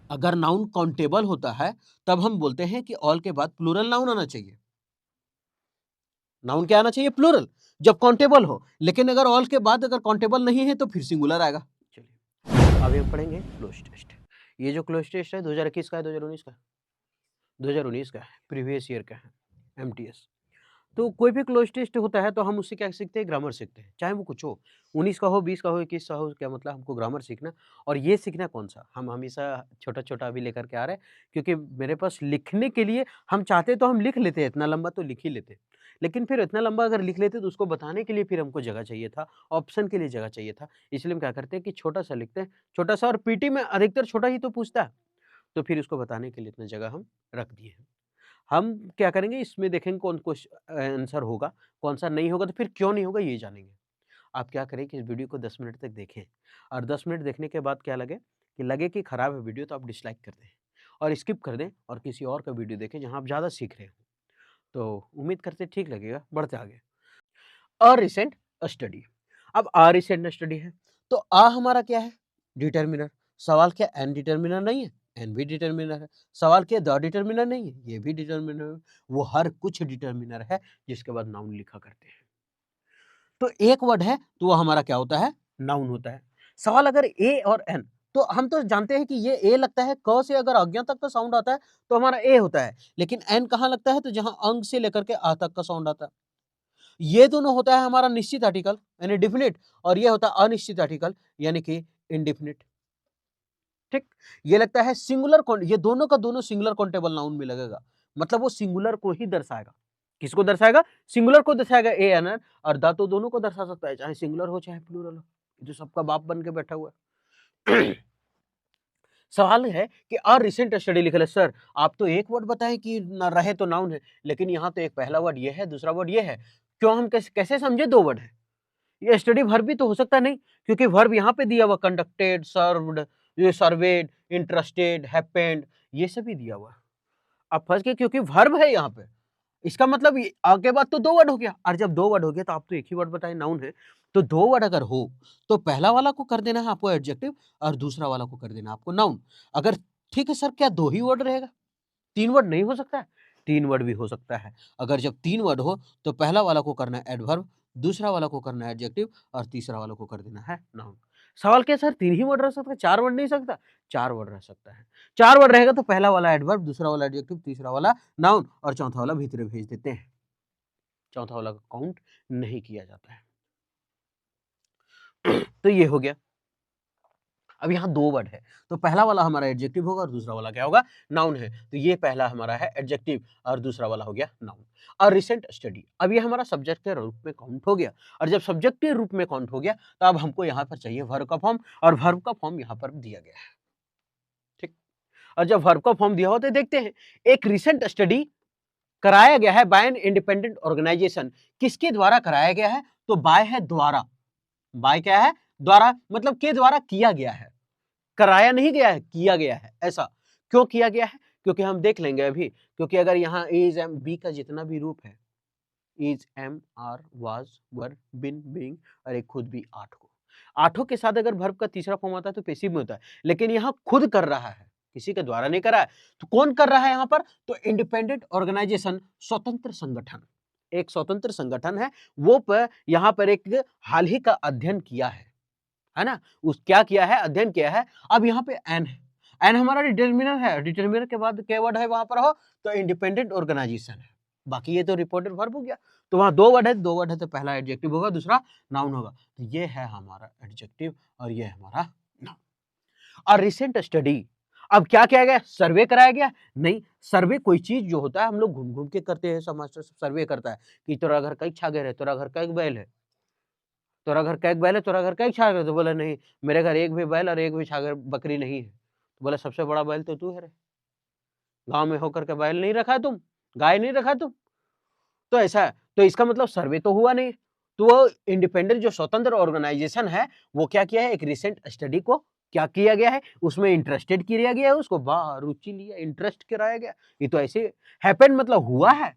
अगर noun countable होता है तब हम बोलते हैं कि ऑल के बाद प्लूरल नाउन आना चाहिए। नाउन क्या आना चाहिए? प्लूरल, जब काउंटेबल हो। लेकिन अगर ऑल के बाद अगर काउंटेबल नहीं है तो फिर सिंगुलर आएगा। चलिए अभी हम पढ़ेंगे क्लोज टेस्ट। ये जो क्लोज टेस्ट है 2021 का है, 2019 का है? 2019 का है, प्रीवियस ईयर का है, एमटीएस। तो कोई भी क्लोज टेस्ट होता है तो हम उससे क्या सीखते हैं? ग्रामर सीखते हैं, चाहे वो कुछ हो, 19 का हो, 20 का हो, 21 का हो, क्या मतलब हमको ग्रामर सीखना। और ये सीखना कौन-सा? हम हमेशा छोटा-छोटा अभी लेकर के आ रहे हैं, क्योंकि मेरे पास लिखने के लिए हम चाहते तो हम लिख लेते हैं, इतना लंबा तो लिख ही लेते। लेकिन फिर इतना लंबा अगर लिख लेते तो उसको बताने के लिए फिर हमको जगह चाहिए था, ऑप्शन के लिए जगह चाहिए था। इसलिए हम क्या करते हैं कि छोटा-सा लिखते हैं, छोटा-सा, और पीटी में अधिकतर छोटा ही तो पूछता है, तो फिर उसको बताने के लिए इतना जगह हम रख दिए हैं। हम क्या करेंगे, इसमें देखेंगे कौन आंसर होगा, कौन-सा नहीं होगा, तो फिर क्यों नहीं होगा ये जानेंगे। आप क्या करें कि इस वीडियो को 10 मिनट तक देखें, और 10 मिनट देखने के बाद क्या लगे कि खराब है वीडियो, तो आप डिसलाइक कर दें और स्किप कर दें और किसी और का वीडियो देखें जहाँ आप ज़्यादा सीख रहे हो। तो उम्मीद करते हैं ठीक लगेगा, बढ़ते आगे। A recent study. अब अ रिसेंट स्टडी है, तो हमारा क्या है? डिटर्मिनर। सवाल क्या एन डिटर्मिनर नहीं है? एन भी डिटर्मिनर है। सवाल क्या द डिटर्मिनर नहीं है? ये भी डिटर्मिनर है। वो हर कुछ डिटर्मिनर है जिसके बाद नाउन लिखा करते हैं। तो एक वर्ड है तो वो हमारा क्या होता है? नाउन होता है। सवाल अगर ए और एन, तो हम तो जानते हैं कि ये ए लगता है, क से अगर अज्ञा तक का साउंड आता है तो हमारा ए होता है। लेकिन एन कहाँ लगता है? तो जहाँ अंग से लेकर के आ तक का साउंड आता है। ये दोनों होता है हमारा निश्चित आर्टिकल यानी डेफिनिट, और ये होता है अनिश्चित आर्टिकल यानी कि इनडेफिनिट। ठीक? ये लगता है सिंगुलर कौन, ये दोनों का दोनों सिंगुलर काउंटेबल नाउन में लगेगा। मतलब वो सिंगुलर को ही दर्शाएगा। किसको दर्शाएगा? सिंगुलर को दर्शाएगा ए एन एन, और द तो दोनों को दर्शा सकता है, चाहे सिंगुलर हो चाहे प्लूरल हो। जो सबका बाप बन के बैठा हुआ है। सवाल है कि रिसेंट स्टडी लिखा है। सर आप तो एक वर्ड बताएं कि ना रहे तो नाउन है, लेकिन यहाँ तो एक पहला वर्ड ये है, दूसरा वर्ड ये है। क्यों हम कैसे कैसे समझे दो वर्ड है? ये स्टडी वर्ब भी तो हो सकता नहीं, क्योंकि वर्ब यहाँ पे दिया हुआ कंडक्टेड, सर्व्ड, ये सर्वेड, इंटरेस्टेड, हैपेंड, ये सभी दिया हुआ है। अब फंस गए क्योंकि वर्ब है यहाँ पे। इसका मतलब ये आगे बात तो दो वर्ड हो गया, और जब दो वर्ड हो गया तो आप तो एक ही वर्ड बताए नाउन है। तो दो वर्ड अगर हो तो पहला वाला को कर देना है आपको एडजेक्टिव, और दूसरा वाला को कर देना है आपको नाउन। अगर ठीक है सर क्या दो ही वर्ड रहेगा? तीन वर्ड नहीं हो सकता है? तीन वर्ड भी हो सकता है। अगर जब तीन वर्ड हो तो पहला वाला को करना है एडवर्ब, दूसरा वाला को करना है एडजेक्टिव, और तीसरा वाला को कर देना है नाउन। सवाल क्या सर तीन ही वर्ड रह सकता है, चार वर्ड नहीं सकता? चार वर्ड रह सकता है। चार वर्ड रहेगा तो पहला वाला एडवर्ब, दूसरा वाला एडजेक्टिव, तीसरा वाला नाउन, और चौथा वाला भीतर भेज देते हैं। चौथा वाला का काउंट नहीं किया जाता है। तो ये हो गया। अब यहाँ दो वर्ड है, तो पहला वाला हमारा एडजेक्टिव होगा और दूसरा वाला क्या होगा? नाउन है। तो ये पहला हमारा है एडजेक्टिव, और दूसरा वाला हो गया नाउन। और रिसेंट स्टडी, अब ये हमारा सब्जेक्ट के रूप में काउंट हो गया, और जब सब्जेक्ट के रूप में काउंट हो गया तो अब हमको यहाँ पर चाहिए वर्ब का फॉर्म, और वर्ब का फॉर्म यहाँ पर दिया गया है। ठीक? और जब वर्ब का फॉर्म दिया हो तो देखते हैं, एक रिसेंट स्टडी कराया गया है बाय एन इंडिपेंडेंट ऑर्गेनाइजेशन। किसके द्वारा कराया गया है? तो बाय है द्वारा। बाय क्या है? द्वारा, मतलब के द्वारा किया गया है। कराया नहीं गया है, किया गया है। ऐसा क्यों किया गया है? क्योंकि हम देख लेंगे अभी, क्योंकि अगर यहाँ इज एम बी का जितना भी रूप है, is am are was were been being, और एक खुद भी आठ को, आठों के साथ अगर वर्ब का तीसरा फॉर्म आता है तो पेसिव में होता है, लेकिन यहाँ खुद कर रहा है, किसी के द्वारा नहीं करा है। तो कौन कर रहा है यहाँ पर? तो इंडिपेंडेंट ऑर्गेनाइजेशन, स्वतंत्र संगठन। एक स्वतंत्र संगठन है, वो पर यहाँ पर एक हाल ही का अध्ययन किया है ना? उस क्या किया है? अध्ययन किया है। अब यहाँ पे एन है, एन हमारा डिटरमिनर है, डिटरमिनर के बाद क्या वर्ड है वहां पर हो? तो इंडिपेंडेंट ऑर्गेनाइजेशन है। बाकी ये तो रिपोर्टेड वर्ब हो गया। तो वहां दो वर्ड है, दो वर्ड है, तो पहला एडजेक्टिव होगा, दूसरा नाउन होगा। तो ये है हमारा एडजेक्टिव और ये है हमारा नाउन। और रिसेंट स्टडी, अब क्या किया गया? सर्वे कराया गया? नहीं, सर्वे कोई चीज जो होता है हम लोग घूम घूम के करते हैं, समाज सर्वे करता है कि तोरा घर कई छागर है, तोरा घर कई बैल है, तोरा घर कैक बैल है, तोरा घर कैक छागर है? तो बोला नहीं, मेरे घर एक भी बैल और एक भी छागर बकरी नहीं है। तो बोला सबसे बड़ा बैल तो तू है रे, गांव में होकर के बैल नहीं रखा है तुम, गाय नहीं रखा है तुम। तो ऐसा है, तो इसका मतलब सर्वे तो हुआ नहीं। तो वो इंडिपेंडेंट जो स्वतंत्र ऑर्गेनाइजेशन है, वो क्या किया है? एक रिसेंट स्टडी को क्या किया गया है? उसमें इंटरेस्टेड किया गया है, उसको रुचि लिया, इंटरेस्ट कराया गया। ये तो ऐसे हैपन, मतलब हुआ है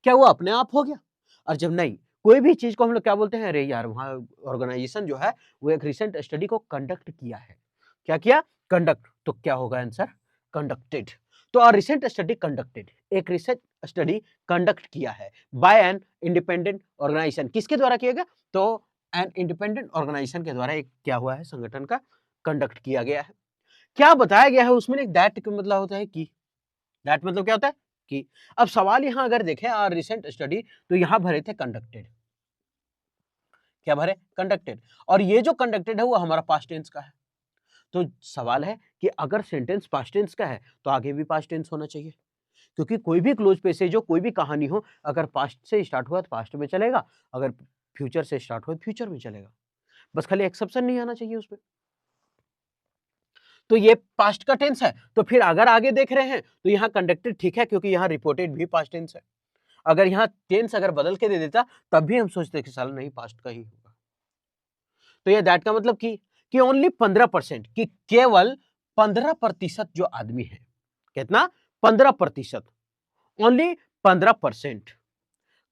क्या? वो अपने आप हो गया? और जब नहीं, कोई भी चीज को हम लोग क्या बोलते हैं? अरे यार वहाँ ऑर्गेनाइजेशन जो है वो एक रिसेंट स्टडी को कंडक्ट किया है। क्या किया? कंडक्ट, तो क्या होगा आंसर? कंडक्टेड। तो अ रिसेंट स्टडी कंडक्टेड, एक रिसर्च स्टडी कंडक्ट किया है बाय एन इंडिपेंडेंट ऑर्गेनाइजेशन, किसके द्वारा किया गया? तो एन इंडिपेंडेंट ऑर्गेनाइजेशन के द्वारा एक क्या हुआ है, संगठन का कंडक्ट किया गया है। क्या बताया गया है उसमें? एक दैट का मतलब होता है कि, दैट मतलब क्या होता है कि। अब सवाल यहां अगर देखें आर रिसेंट स्टडी, तो यहां भरे थे कंडक्टेड, क्या भरे? कंडक्टेड। और ये जो कंडक्टेड है वो हमारा पास्ट टेंस का है। तो सवाल है कि अगर सेंटेंस पास्ट टेंस का है तो आगे भी पास्ट टेंस होना चाहिए, क्योंकि कोई भी क्लोज पैसेज हो, कोई भी कहानी हो, अगर पास्ट से स्टार्ट हुआ तो पास्ट में चलेगा, अगर फ्यूचर से स्टार्ट हुआ तो फ्यूचर में चलेगा, बस खाली एक्सेप्शन नहीं आना चाहिए उसमें। तो ये पास्ट का टेंस है, तो फिर अगर आगे देख रहे हैं तो यहाँ कंडक्टेड ठीक है, क्योंकि यहाँ रिपोर्टेड भी पास्ट टेंस है। अगर यहाँ टेंस अगर बदल के दे देता तब भी हम सोचते कि साल नहीं पास्ट का ही होगा। तो ये दैट का मतलब कि ओनली 15%, कि केवल 15% जो आदमी है, कितना? 15%, ओनली 15%।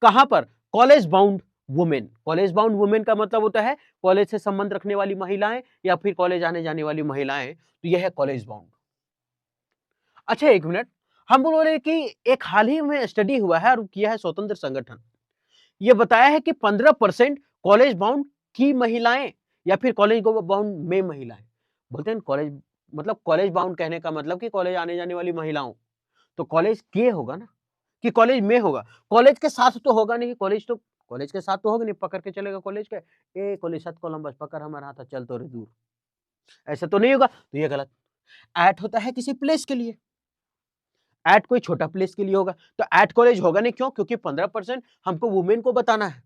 कहां पर? College bound women. College bound women का मतलब होता है कॉलेज से संबंध रखने वाली महिलाएं या फिर कॉलेज आने जाने वाली महिलाएं, तो यह है कॉलेज बाउंड। अच्छा एक मिनट, हम बोल रहे कि एक हाल ही में स्टडी हुआ है और किया है स्वतंत्र संगठन, ये बताया है कि 15% कॉलेज बाउंड की महिलाएं या फिर कॉलेज बाउंड में महिलाएं, बोलते हैं कॉलेज, मतलब कॉलेज बाउंड कहने का मतलब कि कॉलेज आने जाने वाली महिलाओं, तो कॉलेज के होगा ना, कि कॉलेज में होगा? कॉलेज के साथ तो होगा नहीं, कॉलेज तो कॉलेज के साथ तो होगा नहीं, पकड़ के चलेगा कॉलेज के, ए कॉलेज साथ कोलंबस पकड़ हमारा हाथ चल तो रे दूर, ऐसा तो नहीं होगा, तो ये गलत। एट होता है किसी प्लेस के लिए, एट कोई छोटा प्लेस के लिए होगा, तो एट कॉलेज होगा नहीं, क्यों? क्योंकि 15% हमको वुमेन को बताना है,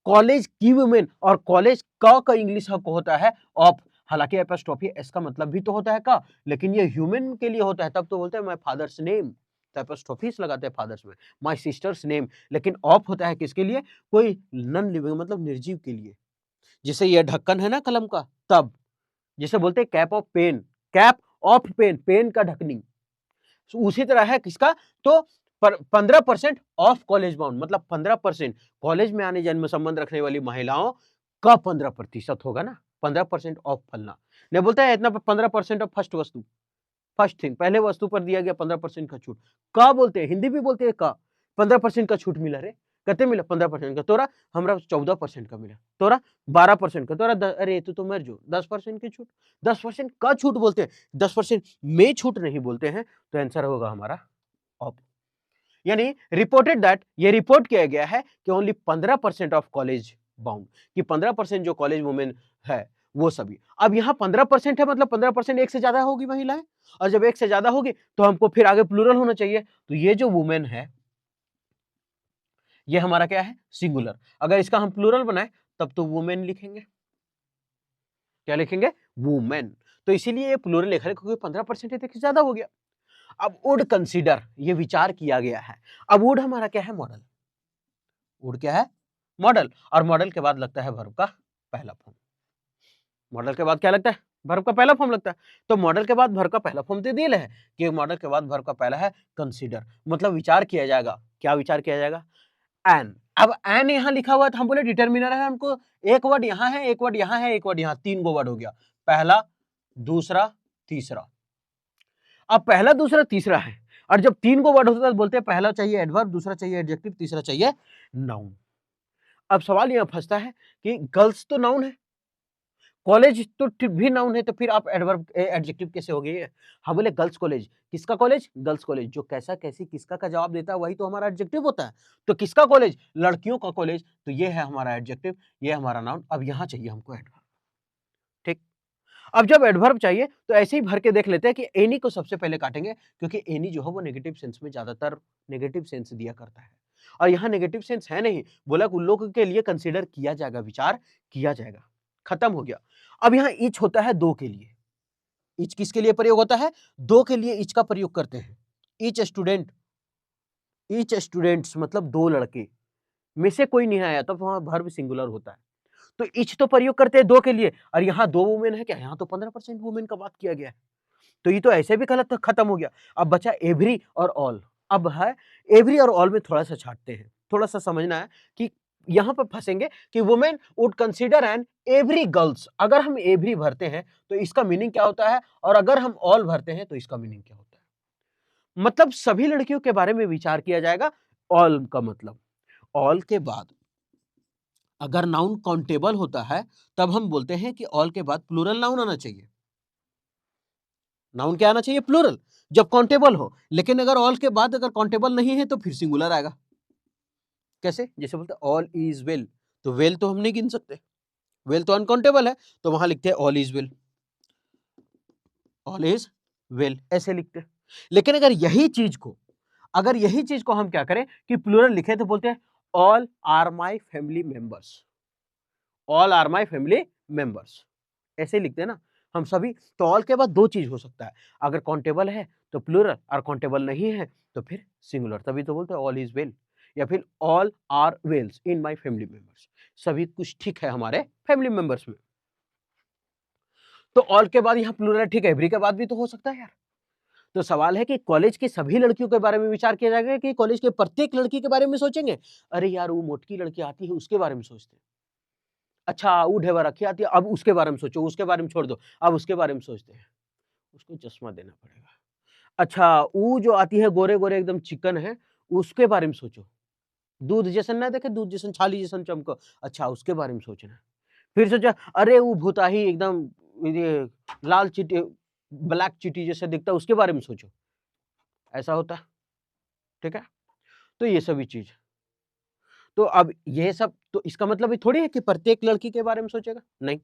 कॉलेज की वुमेन, और कॉलेज का इंग्लिश हमको होता है ऑफ, हालांकि एपोस्ट्रोफी एस का मतलब भी तो होता है का, लेकिन ये ह्यूमन के लिए होता है, तब तो बोलते हैं माय फादर्स नेम, तो एपोस्ट्रोफीस लगाते हैं फादर्स में, माय सिस्टर्स नेम, लेकिन ऑफ होता है किसके लिए? कोई नॉन लिविंग मतलब निर्जीव के लिए, जैसे ये ढक्कन है ना कलम का, तब जिसे बोलते हैं cap of pen, cap of pen, pen का ढकनी, उसी तरह है किसका? तो 15% ऑफ कॉलेज बाउंड, मतलब 15% कॉलेज में आने जाने में संबंध रखने वाली महिलाओं का 15% होगा ना, 15% ऑफ फलना, नहीं बोलता है इतना 15% ऑफ फर्स्ट वस्तु, फर्स्ट थिंग, पहले वस्तु पर दिया गया 15% का छूट, का बोलते हैं, हिंदी भी बोलते हैं का, 15% का छूट मिला रे, कहते मिला 15% का, तोरा हमरा 14% का मिला, तोरा 12% का, तोरा अरे तो मर जो 10% की छूट, 10% का छूट बोलते हैं, 10% में छूट नहीं बोलते हैं, तो आंसर होगा हमारा ऑफ। यानी रिपोर्टेड दैट, ये रिपोर्ट किया गया है कि ओनली 15% ऑफ कॉलेज बाउंड, कि 15% जो कॉलेज वुमेन है वो सभी। अब यहाँ 15% है, मतलब 15% एक से ज्यादा होगी महिलाएं, और जब एक से ज्यादा होगी तो हमको फिर आगे प्लूरल होना चाहिए, तो ये जो वुमेन है ये हमारा क्या है? सिंगुलर। अगर इसका हम प्लूरल बनाए तब तो वुमेन लिखेंगे, क्या लिखेंगे? वुमेन। तो इसीलिए ये प्लूरल लिखा है, क्योंकि 15% है तो ज्यादा हो गया। अब वुड कंसीडर, ये विचार किया गया है। अब वुड हमारा क्या है? मॉडल। वुड क्या है? मॉडल। और मॉडल के बाद लगता है वर्ब का पहला फॉर्म। मॉडल के बाद क्या लगता है? वर्ब का पहला फॉर्म लगता है। तो मॉडल के बाद वर्ब का पहला फॉर्म दे दिया है कि मॉडल के बाद वर्ब का पहला है कंसीडर, मतलब विचार किया जाएगा। क्या विचार किया जाएगा? एन। अब एन यहां लिखा हुआ है तो हम बोले डिटर्मिनर है, हमको एक वर्ड यहां है, एक वर्ड यहां है, एक वर्ड यहां, 3 गो वर्ड हो गया, पहला, दूसरा, तीसरा। अब पहला, दूसरा, तीसरा है, और जब 3 गो वर्ड होता है तो बोलते हैं पहला चाहिए एडवर्ब, दूसरा चाहिए एडजेक्टिव, तीसरा चाहिए नाउन। अब सवाल यहां फंसता है कि गर्ल्स तो नाउन है, कॉलेज तो भी नाउन है, तो फिर आप एडवर्ब एडजेक्टिव कैसे हो गए? हम बोले गर्ल्स कॉलेज, किसका कॉलेज? Girls college. जो कैसा, कैसी, किसका का जवाब देता है वही तो हमारा एडजेक्टिव होता है। तो किसका कॉलेज? लड़कियों का कॉलेज, तो ये है हमारा एडजेक्टिव, ये हमारा नाउन। अब यहां चाहिए हमको एडवर्ब, ठीक। अब जब एडवर्ब चाहिए तो ऐसे ही भर के देख लेते हैं कि एनी को सबसे पहले काटेंगे, क्योंकि एनी जो है वो नेगेटिव सेंस में ज्यादातर नेगेटिव सेंस दिया करता है, और यहाँ नेगेटिव सेंस है नहीं, बोला उन लोगों के लिए कंसीडर किया जाएगा, विचार किया जाएगा, खत्म हो गया। अब यहाँ ईच होता है दो के लिए, ईच किसके लिए प्रयोग होता है? दो के लिए ईच का प्रयोग करते हैं। ईच स्टूडेंट, ईच स्टूडेंट्स मतलब दो लड़के में से कोई नहीं आया तब वहां वर्ब सिंगुलर होता है, तो ईच तो प्रयोग करते हैं दो के लिए, और यहाँ दो वुमेन है क्या? यहाँ तो 15% वुमेन का बात किया गया है, तो ये तो ऐसे भी गलत खत्म हो गया। अब बचा एवरी और ऑल। अब है एवरी और ऑल में थोड़ा सा छाटते हैं, थोड़ा सा समझना है कि यहां पर फंसेंगे कि women would consider an every girls. अगर हम एवरी भरते हैं तो इसका मीनिंग क्या होता है, और अगर हम ऑल भरते हैं तो इसका मीनिंग क्या होता है। मतलब सभी लड़कियों के बारे में विचार किया जाएगा। ऑल का मतलब, ऑल के बाद अगर नाउन काउंटेबल होता है तब हम बोलते हैं कि ऑल के बाद प्लूरल नाउन आना चाहिए। नाउन क्या आना चाहिए? प्लूरल, जब काउंटेबल हो। लेकिन अगर ऑल के बाद अगर काउंटेबल नहीं है तो फिर सिंगुलर आएगा। कैसे? जैसे बोलते ऑल इज वेल, तो वेल तो हम नहीं गिन सकते, वेल तो अनकाउंटेबल है, तो वहां लिखते हैं all is well, all is well ऐसे लिखते हैं। लेकिन अगर यही चीज को हम क्या करें कि प्लूरल लिखे तो बोलते हैं all are my family members, all are my family members ऐसे लिखते हैं ना हम सभी। तो ऑल के बाद दो चीज हो सकता है, अगर काउंटेबल है तो प्लूरल, और काउंटेबल नहीं है तो फिर सिंगुलर, तभी तो बोलते हैं ऑल इज वेल, या फिर all are wells in my family members, सभी कुछ ठीक है हमारे फैमिली मेंबर्स में। तो ऑल के बाद यहाँ प्लूरल ठीक है, एवरी के बाद भी तो हो सकता है यार। तो सवाल है कि कॉलेज की सभी लड़कियों के बारे में विचार किया जाएगा कि कॉलेज के प्रत्येक लड़की के बारे में सोचेंगे? अरे यार वो मोटकी लड़की आती है उसके बारे में सोचते हैं। अच्छा वो ढेवा रखी आती है, अब उसके बारे में सोचो, उसके बारे में छोड़ दो, अब उसके बारे में सोचते हैं। उसको चश्मा देना पड़ेगा। अच्छा वो जो आती है गोरे गोरे एकदम चिकन है, उसके बारे में सोचो। दूध जैसन ना देखे, दूध जैसन छाली जैसन चमको, अच्छा उसके बारे में सोचना है। फिर सोचा अरे वो भूताही एकदम ये लाल चीटी ब्लैक चीटी जैसे दिखता है, उसके बारे में सोचो। ऐसा होता है, ठीक है। तो ये सभी चीज, तो अब ये सब, तो इसका मतलब ये थोड़ी है कि प्रत्येक लड़की के बारे में सोचेगा, नहीं,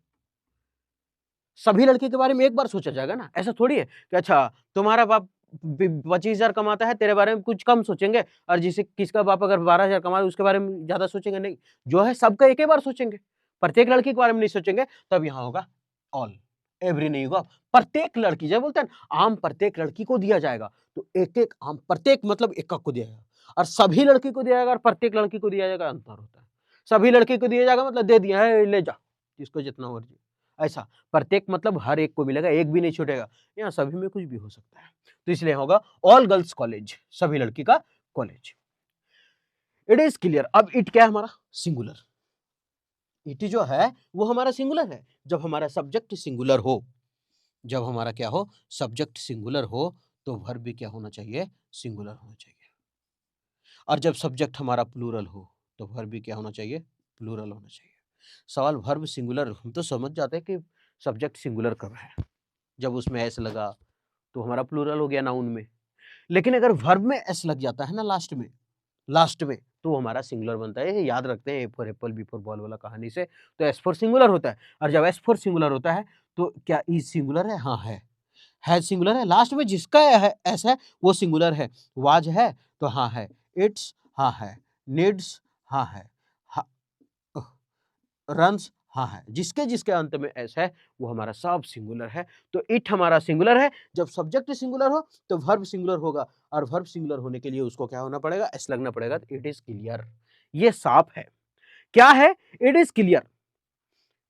सभी लड़की के बारे में एक बार सोचा जाएगा ना। ऐसा थोड़ी है कि अच्छा तुम्हारा बाप 25,000 कमाता है, तेरे बारे में कुछ कम सोचेंगे, और जिसे किसका बाप अगर 12,000 कमा रहा है उसके बारे में ज्यादा सोचेंगे, नहीं। जो है सबका एक ही बार सोचेंगे, प्रत्येक लड़की के बारे में नहीं सोचेंगे। तब यहाँ होगा ऑल, एवरी नहीं होगा, प्रत्येक लड़की। जब बोलते हैं आम प्रत्येक लड़की को दिया जाएगा, तो एक एक आम प्रत्येक मतलब एक को दिया जाएगा, और सभी लड़की को दिया जाएगा और प्रत्येक लड़की को दिया जाएगा, अंतर होता है। सभी लड़की को दिया जाएगा मतलब दे दिया है, ले जा जिसको जितना मर्जी, ऐसा। प्रत्येक मतलब हर एक को मिलेगा, एक भी नहीं छूटेगा। यहाँ सभी में कुछ भी हो सकता है, तो इसलिए होगा ऑल गर्ल्स कॉलेज, सभी लड़की का कॉलेज। It is clear. अब इट क्या है हमारा? सिंगुलर। इट जो है वो हमारा सिंगुलर है जब हमारा सब्जेक्ट सिंगुलर हो। जब हमारा क्या हो? सब्जेक्ट सिंगुलर हो, तो वर्ब भी क्या होना चाहिए? सिंगुलर होना चाहिए। और जब सब्जेक्ट हमारा प्लूरल हो, तो वर्ब भी क्या होना चाहिए? प्लूरल होना चाहिए। सवाल वर्ब सिंगुलर, हम तो समझ जाते हैं कि सब्जेक्ट सिंगुलर कब है, जब उसमें एस लगा तो हमारा प्लूरल हो गया नाउन में। लेकिन अगर वर्ब में एस लग जाता है ना लास्ट में तो हमारा सिंगुलर बनता है। ये याद रखते हैं, A for apple B for ball वाला कहानी से। तो एस फॉर सिंगुलर होता है, और जब एस फॉर सिंगुलर होता है तो क्या इज सिंगुलर है? हाँ है सिंगुलर है। लास्ट में जिसका है एस है वो सिंगुलर है। वाज है तो हाँ है, इट्स हाँ है, नीड्स हाँ है, रन्स हाँ है, जिसके जिसके अंत में एस है वो हमारा सब सिंगुलर है। तो इट हमारा सिंगुलर है। जब सब्जेक्ट सिंगुलर हो तो वर्ब सिंगुलर होगा, और वर्ब सिंगुलर होने के लिए उसको क्या होना पड़ेगा? एस लगना पड़ेगा। तो इट इज क्लियर, ये साफ है। क्या है? It is clear.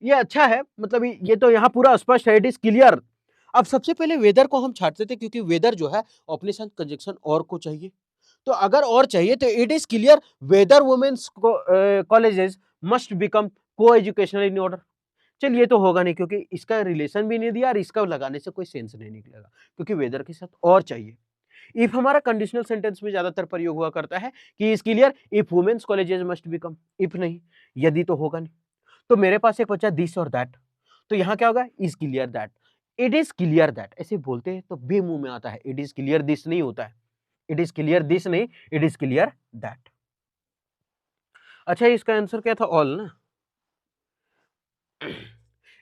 ये अच्छा है, मतलब ये तो यहाँ पूरा स्पष्ट है, इट इज क्लियर। अब सबसे पहले वेदर को हम छांटते थे, क्योंकि वेदर जो है अपने साथ कंजक्शन और को चाहिए। तो अगर और चाहिए तो it is clear whether women's colleges must become coeducational in order. चलिए ये तो होगा नहीं, क्योंकि इसका रिलेशन भी नहीं दिया और इसका लगाने से कोई सेंस नहीं निकलेगा, क्योंकि वेदर के साथ और चाहिए। इफ हमारा कंडीशनल सेंटेंस में ज्यादातर प्रयोग हुआ करता है कि is clear if women's colleges must become, if नहीं, यदि तो होगा नहीं। तो मेरे पास एक बच्चा दिस और दैट, तो यहाँ क्या होगा? Is clear that, it is clear that. ऐसे बोलते हैं तो बे मुंह में आता है, इट इज क्लियर दिस नहीं होता है, इट इज क्लियर दिस नहीं, इट इज क्लियर दैट। अच्छा इसका आंसर क्या था? ऑल ना।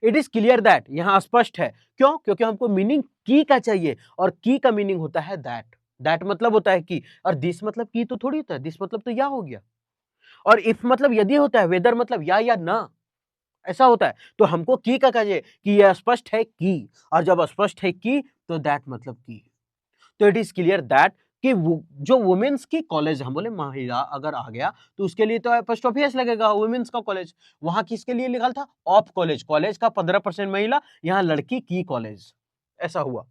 इट इज क्लियर दैट यहां स्पष्ट है। क्यों? क्योंकि हमको मीनिंग की का चाहिए, और की का मीनिंग होता है दैट। दैट मतलब होता है की, और दिस मतलब की तो थोड़ी होता है, दिस मतलब तो या हो गया, और इफ मतलब यदि होता है, वेदर मतलब या ना, ऐसा होता है। तो हमको की का चाहिए कि यह स्पष्ट है की, और जब स्पष्ट है की तो दैट मतलब की। तो इट इज क्लियर दैट कि जो वुमेन्स की कॉलेज, हम बोले महिला अगर आ गया तो उसके लिए तो फर्स्ट ऑफ एस लगेगा, वुमेन्स का कॉलेज। वहां किसके लिए लिखा था? ऑफ कॉलेज, कॉलेज का 15% महिला, यहाँ लड़की की कॉलेज, ऐसा हुआ।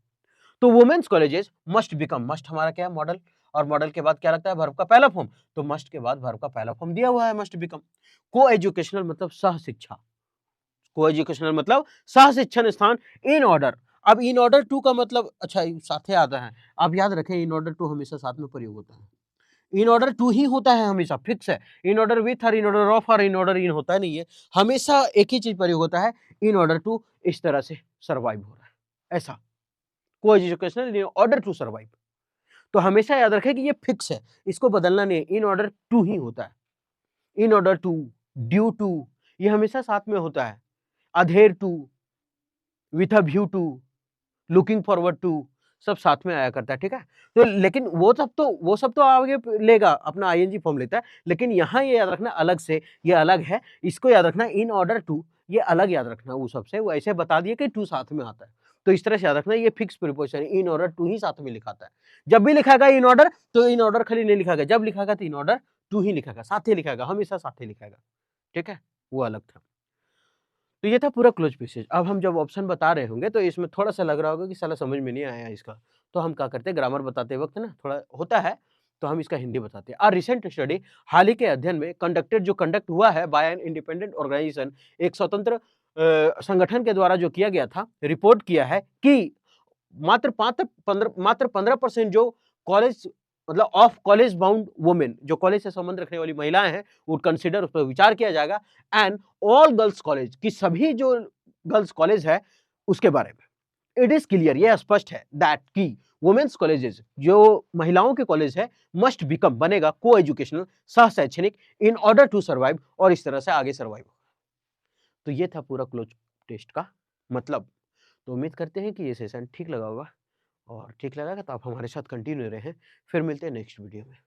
तो women's colleges must become, must हमारा क्या है? मॉडल। और मॉडल के बाद क्या लगता है, वर्ब का पहला फॉर्म, तो मस्ट के बाद वर्ब का पहला फॉर्म दिया हुआ है, मस्ट बिकम। को एजुकेशनल मतलब सह शिक्षा, को एजुकेशनल मतलब सह शिक्षण स्थान इन ऑर्डर। अब इन ऑर्डर टू का मतलब अच्छा साथे आता है, आप याद रखें इन ऑर्डर टू हमेशा साथ में प्रयोग होता है, इन ऑर्डर टू ही होता है हमेशा, फिक्स है। इन ऑर्डर विथ और इन ऑर्डर ऑफ और इन ऑर्डर इन होता नहीं है, हमेशा एक ही चीज प्रयोग होता है, इन ऑर्डर टू इस तरह से सर्वाइव हो रहा है, ऐसा coeducational in order to survive. तो हमेशा याद रखें कि ये फिक्स है, इसको बदलना नहीं है, इन ऑर्डर टू ही होता है। In order to, due to, ये हमेशा साथ में होता है। Adhere to, with a view to, looking forward to, सब साथ में आया करता है, ठीक है। तो लेकिन वो सब तो आगे लेगा, अपना आईएनजी फॉर्म लेता है, लेकिन यहाँ ये याद रखना अलग से, ये अलग है, इसको याद रखना इन ऑर्डर टू, ये अलग याद रखना वो सबसे, वो ऐसे बता दिए कि टू साथ में आता है, तो इस तरह से याद रखना ये fix preposition in order to ही साथ में लिखाता है। जब भी लिखाएगा इन ऑर्डर तो इन ऑर्डर खाली नहीं लिखाएगा, जब लिखाएगा तो इन ऑर्डर टू ही लिखाएगा, साथ ही लिखाएगा, हमेशा साथ ही लिखाएगा, ठीक है, वो अलग था। तो ये था पूरा क्लोज पैसेज। अब हम जब ऑप्शन बता रहे होंगे तो इसमें थोड़ा-सा लग रहा होगा कि साला समझ में नहीं आया इसका। तो हम क्या करते हैं, ग्रामर बताते वक़्त ना थोड़ा होता है, तो हम इसका हिंदी बताते हैं। रिसेंट स्टडी, हाल ही के अध्ययन में जो कंडक्ट हुआ है बाय एन इंडिपेंडेंट ऑर्गेनाइजेशन, एक स्वतंत्र संगठन के द्वारा जो किया गया था, रिपोर्ट किया है कि मात्र 15% जो कॉलेज मतलब ऑफ कॉलेज बाउंड वुमेन, जो कॉलेज से संबंध रखने वाली महिलाएं हैं, वुड कंसिडर, उस पर विचार किया जाएगा, एंड ऑल गर्ल्स कॉलेज, की सभी जो गर्ल्स कॉलेज है उसके बारे में। इट इज क्लियर, ये स्पष्ट है, दैट की वुमेन्स कॉलेजेस, जो महिलाओं के कॉलेज है, मस्ट बिकम, बनेगा को एजुकेशनल, सह शैक्षणिक, इन ऑर्डर टू सर्वाइव, और इस तरह से आगे सर्वाइव। तो ये था पूरा क्लोज टेस्ट का मतलब। तो उम्मीद करते हैं कि ये सेशन ठीक लगा होगा, और ठीक लगा तो आप हमारे साथ कंटिन्यू रहें। फिर मिलते हैं नेक्स्ट वीडियो में।